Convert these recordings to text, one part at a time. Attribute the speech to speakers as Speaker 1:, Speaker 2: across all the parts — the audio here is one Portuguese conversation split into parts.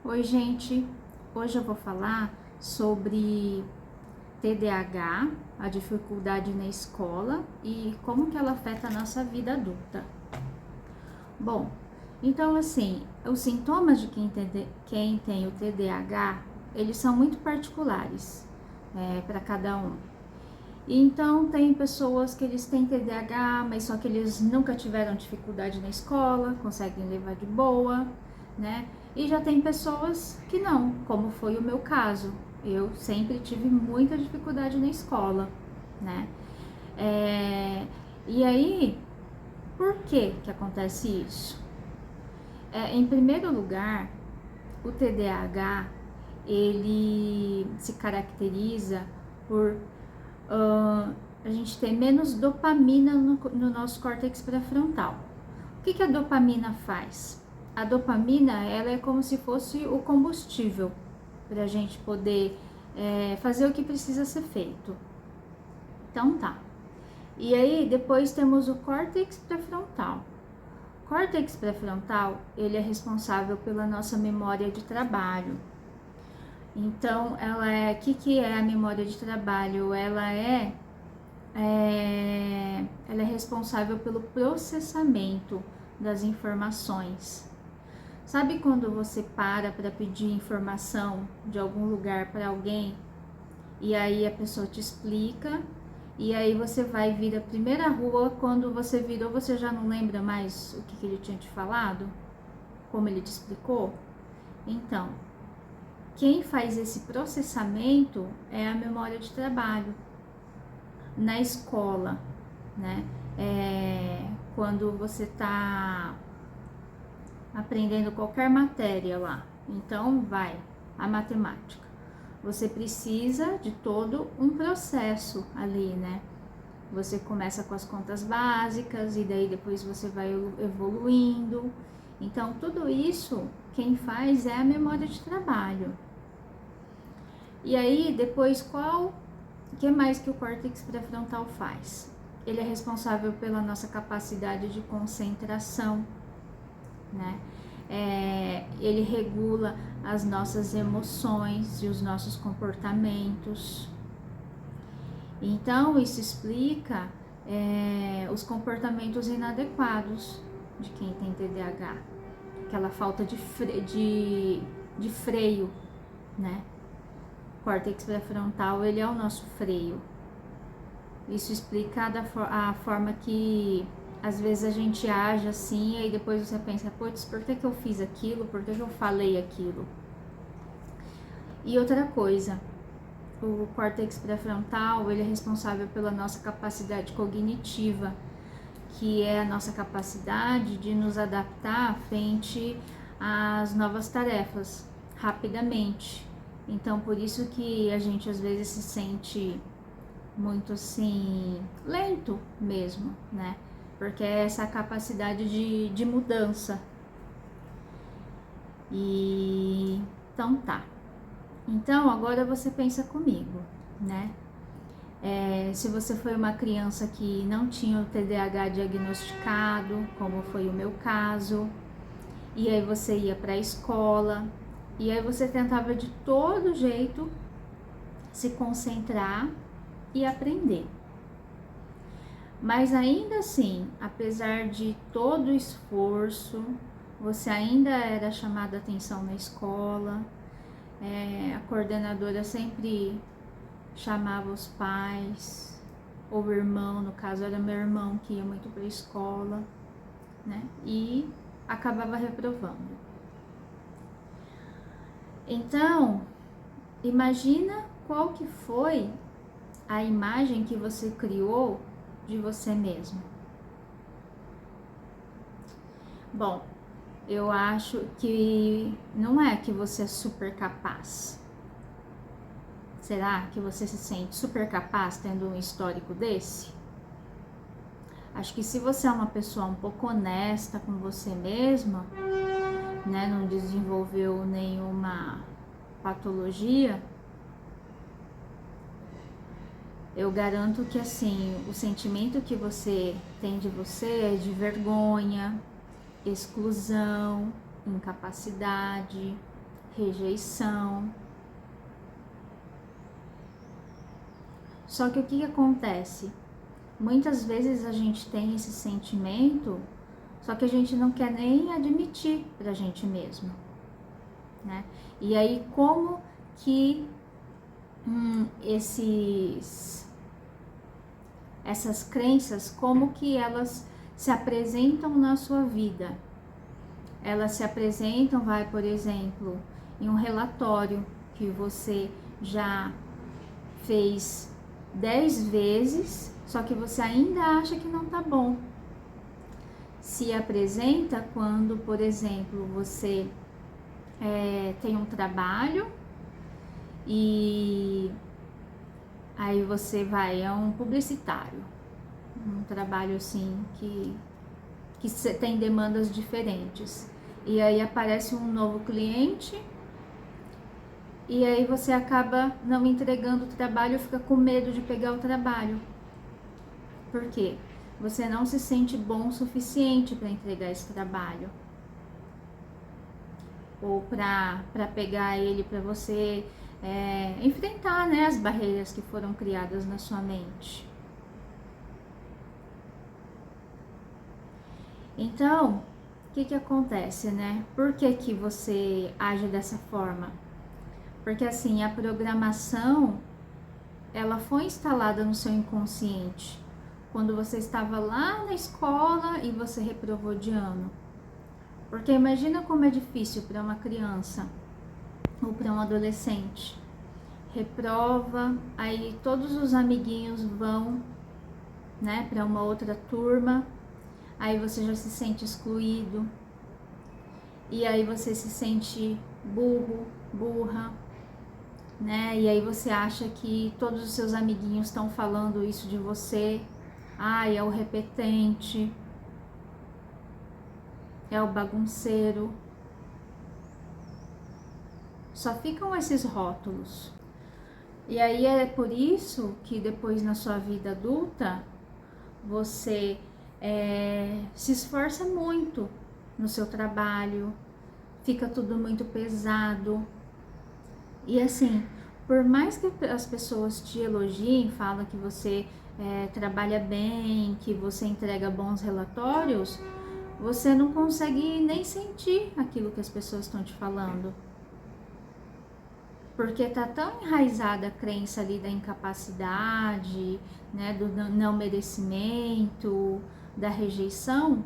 Speaker 1: Oi, gente. Hoje eu vou falar sobre TDAH, a dificuldade na escola e como que ela afeta a nossa vida adulta. Bom, então assim, os sintomas de quem tem o TDAH, eles são muito particulares para cada um. Então tem pessoas que eles têm TDAH, mas só que eles nunca tiveram dificuldade na escola, conseguem levar de boa, né? E já tem pessoas que não, como foi o meu caso. Eu sempre tive muita dificuldade na escola, né? E aí, por que acontece isso? Em primeiro lugar, o TDAH, ele se caracteriza por a gente ter menos dopamina no nosso córtex pré-frontal. O que a dopamina faz? A dopamina, ela é como se fosse o combustível para a gente poder fazer o que precisa ser feito. Então tá. E aí depois temos o córtex pré-frontal. O córtex pré-frontal, ele é responsável pela nossa memória de trabalho. Então, o que é a memória de trabalho? Ela é responsável pelo processamento das informações. Sabe quando você para pedir informação de algum lugar para alguém e aí a pessoa te explica e aí você vai vir a primeira rua, quando você virou você já não lembra mais o que ele tinha te falado? Como ele te explicou? Então, quem faz esse processamento é a memória de trabalho. Na escola, né? Quando você está aprendendo qualquer matéria lá, então vai a matemática. Você precisa de todo um processo ali, né? Você começa com as contas básicas e daí depois você vai evoluindo. Então, tudo isso quem faz é a memória de trabalho. E aí, depois, o que mais que o córtex pré-frontal faz? Ele é responsável pela nossa capacidade de concentração, né? Ele regula as nossas emoções e os nossos comportamentos. Então, isso explica os comportamentos inadequados de quem tem TDAH. Aquela falta de freio, né? O córtex pré-frontal, ele é o nosso freio. Isso explica a forma que às vezes a gente age assim, e aí depois você pensa, putz, por que eu fiz aquilo? Por que eu falei aquilo? E outra coisa, o córtex pré-frontal, ele é responsável pela nossa capacidade cognitiva, que é a nossa capacidade de nos adaptar frente às novas tarefas rapidamente. Então, por isso que a gente às vezes se sente muito assim, lento mesmo, né? Porque é essa capacidade de mudança. E então tá. Então agora você pensa comigo, né? Se você foi uma criança que não tinha o TDAH diagnosticado, como foi o meu caso, e aí você ia para a escola, e aí você tentava de todo jeito se concentrar e aprender. Mas ainda assim, apesar de todo o esforço, você ainda era chamada a atenção na escola, a coordenadora sempre chamava os pais, ou o irmão, no caso era meu irmão que ia muito para a escola, né? E acabava reprovando. Então, imagina qual que foi a imagem que você criou de você mesmo. Bom, eu acho que não é que você é super capaz. Será que você se sente super capaz tendo um histórico desse? Acho que se você é uma pessoa um pouco honesta com você mesma, né, não desenvolveu nenhuma patologia, eu garanto que assim, o sentimento que você tem de você é de vergonha, exclusão, incapacidade, rejeição. Só que o que acontece? Muitas vezes a gente tem esse sentimento, só que a gente não quer nem admitir pra gente mesmo, né? E aí como que essas crenças, como que elas se apresentam na sua vida? Elas se apresentam, por exemplo, em um relatório que você já fez 10 vezes, só que você ainda acha que não tá bom. Se apresenta quando, por exemplo, você tem um trabalho e aí você é um publicitário, um trabalho assim que tem demandas diferentes. E aí aparece um novo cliente e aí você acaba não entregando o trabalho, fica com medo de pegar o trabalho. Por quê? Você não se sente bom o suficiente para entregar esse trabalho. Ou para pegar ele, para você enfrentar, né, as barreiras que foram criadas na sua mente. Então, o que acontece, né? Por que você age dessa forma? Porque assim, a programação, ela foi instalada no seu inconsciente quando você estava lá na escola e você reprovou de ano. Porque imagina como é difícil para uma criança ou para um adolescente. Reprova, aí todos os amiguinhos vão, né, para uma outra turma, aí você já se sente excluído, e aí você se sente burro, burra, né, e aí você acha que todos os seus amiguinhos estão falando isso de você. Ai, é o repetente, é o bagunceiro. Só ficam esses rótulos. E aí é por isso que depois na sua vida adulta, você se esforça muito no seu trabalho, fica tudo muito pesado. E assim, por mais que as pessoas te elogiem, falam que você trabalha bem, que você entrega bons relatórios, você não consegue nem sentir aquilo que as pessoas estão te falando. Porque tá tão enraizada a crença ali da incapacidade, né, do não merecimento, da rejeição,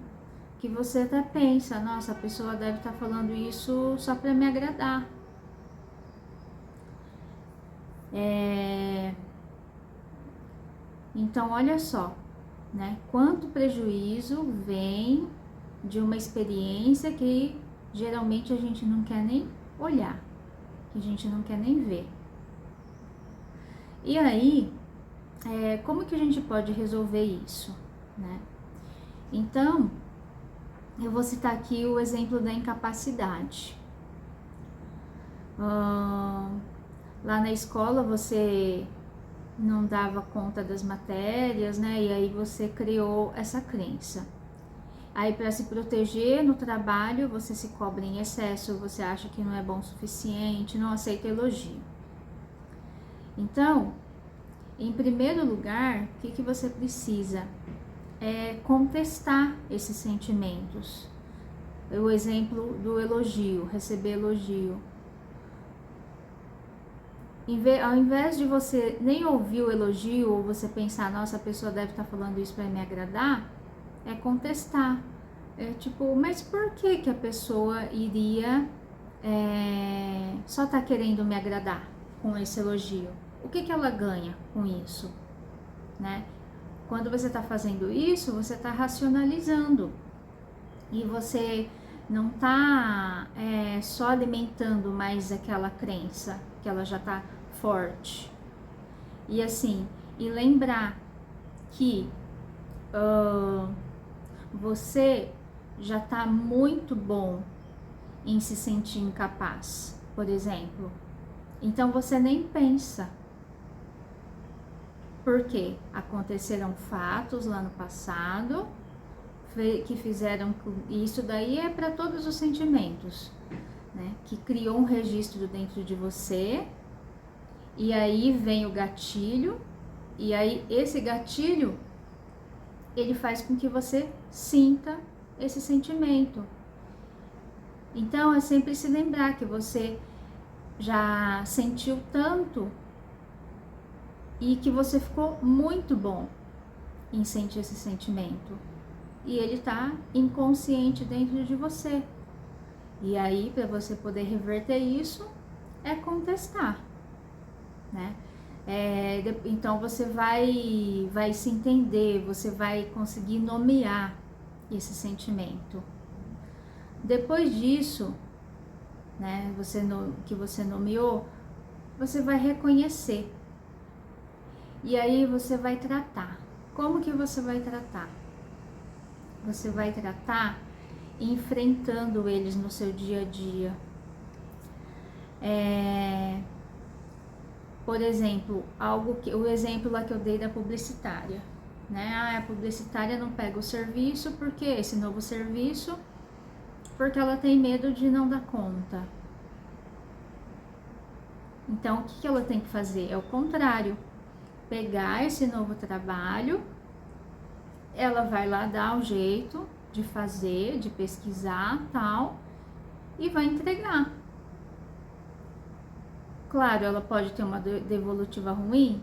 Speaker 1: que você até pensa, nossa, a pessoa deve estar falando isso só para me agradar. Então, olha só, né, quanto prejuízo vem de uma experiência que geralmente a gente não quer nem olhar, que a gente não quer nem ver. E aí, como que a gente pode resolver isso, né? Então, eu vou citar aqui o exemplo da incapacidade. Lá na escola você não dava conta das matérias, né? E aí você criou essa crença. Aí, para se proteger no trabalho, você se cobra em excesso, você acha que não é bom o suficiente, não aceita elogio. Então, em primeiro lugar, o que você precisa? É contestar esses sentimentos. O exemplo do elogio, receber elogio. Ao invés de você nem ouvir o elogio ou você pensar, nossa, a pessoa deve estar falando isso para me agradar, é contestar. Tipo, mas por que a pessoa iria só tá querendo me agradar com esse elogio? O que ela ganha com isso, né? Quando você tá fazendo isso, você tá racionalizando e você não tá só alimentando mais aquela crença que ela já tá forte. E assim, e lembrar que você já tá muito bom em se sentir incapaz, por exemplo. Então você nem pensa. Porque aconteceram fatos lá no passado que fizeram isso. Daí é para todos os sentimentos. né? Que criou um registro dentro de você, e aí vem o gatilho, e aí esse gatilho, ele faz com que você sinta esse sentimento. Então é sempre se lembrar que você já sentiu tanto e que você ficou muito bom em sentir esse sentimento. E ele tá inconsciente dentro de você. E aí, para você poder reverter isso, é contestar, né? Então você vai se entender, você vai conseguir nomear esse sentimento. Depois disso, né, que você nomeou, você vai reconhecer. E aí você vai tratar. Como que você vai tratar? Você vai tratar enfrentando eles no seu dia a dia. Por exemplo, o exemplo lá que eu dei da publicitária, né? A publicitária não pega o serviço porque esse novo serviço, porque ela tem medo de não dar conta. Então, o que ela tem que fazer? É o contrário. Pegar esse novo trabalho, ela vai lá dar o jeito de fazer, de pesquisar, tal, e vai entregar. Claro, ela pode ter uma devolutiva ruim,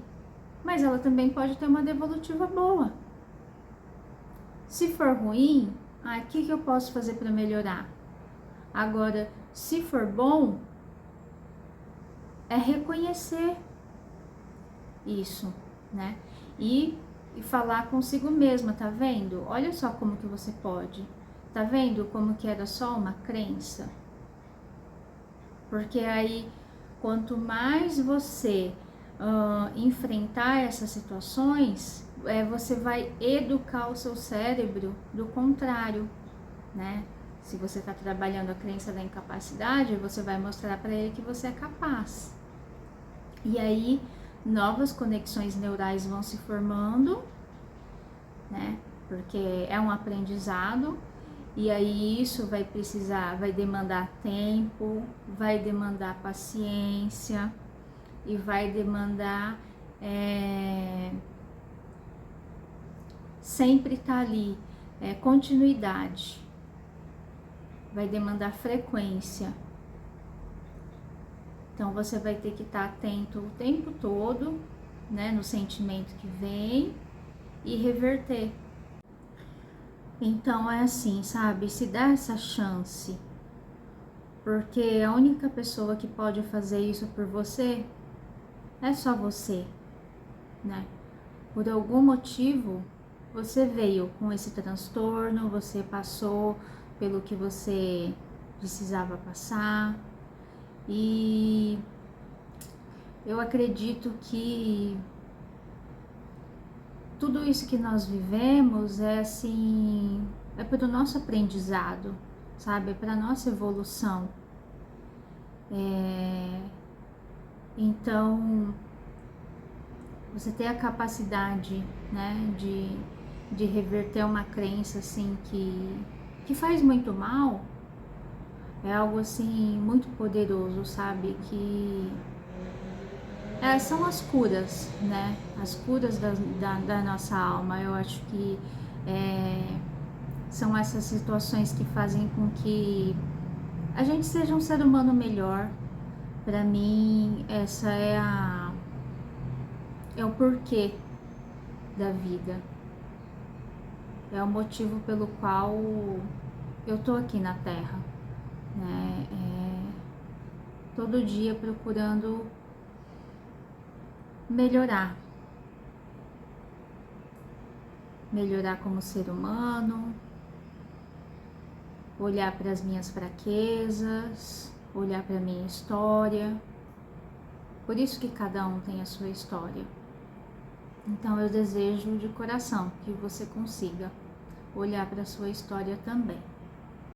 Speaker 1: mas ela também pode ter uma devolutiva boa. Se for ruim, o que eu posso fazer para melhorar? Agora, se for bom, é reconhecer isso, né? E falar consigo mesma, tá vendo? Olha só como que você pode. Tá vendo como que era só uma crença? Porque aí, quanto mais você enfrentar essas situações, você vai educar o seu cérebro do contrário, né? Se você está trabalhando a crença da incapacidade, você vai mostrar para ele que você é capaz. E aí, novas conexões neurais vão se formando, né? Porque é um aprendizado, e aí isso vai demandar tempo, vai demandar paciência e vai demandar sempre estar ali, continuidade, vai demandar frequência. Então você vai ter que estar atento o tempo todo, né, no sentimento que vem e reverter. Então é assim, sabe? Se dá essa chance, porque a única pessoa que pode fazer isso por você é só você, né? Por algum motivo você veio com esse transtorno, você passou pelo que você precisava passar. E eu acredito que tudo isso que nós vivemos é assim, é para o nosso aprendizado, sabe? É para a nossa evolução. Então, você ter a capacidade, né, de reverter uma crença assim que faz muito mal, é algo assim muito poderoso, sabe? Que são as curas, né? As curas da nossa alma. Eu acho que são essas situações que fazem com que a gente seja um ser humano melhor. Para mim, essa é o porquê da vida. É o motivo pelo qual eu tô aqui na Terra, né? Todo dia procurando melhorar como ser humano, olhar para as minhas fraquezas, olhar para a minha história. Por isso que cada um tem a sua história. Então eu desejo de coração que você consiga olhar para a sua história também.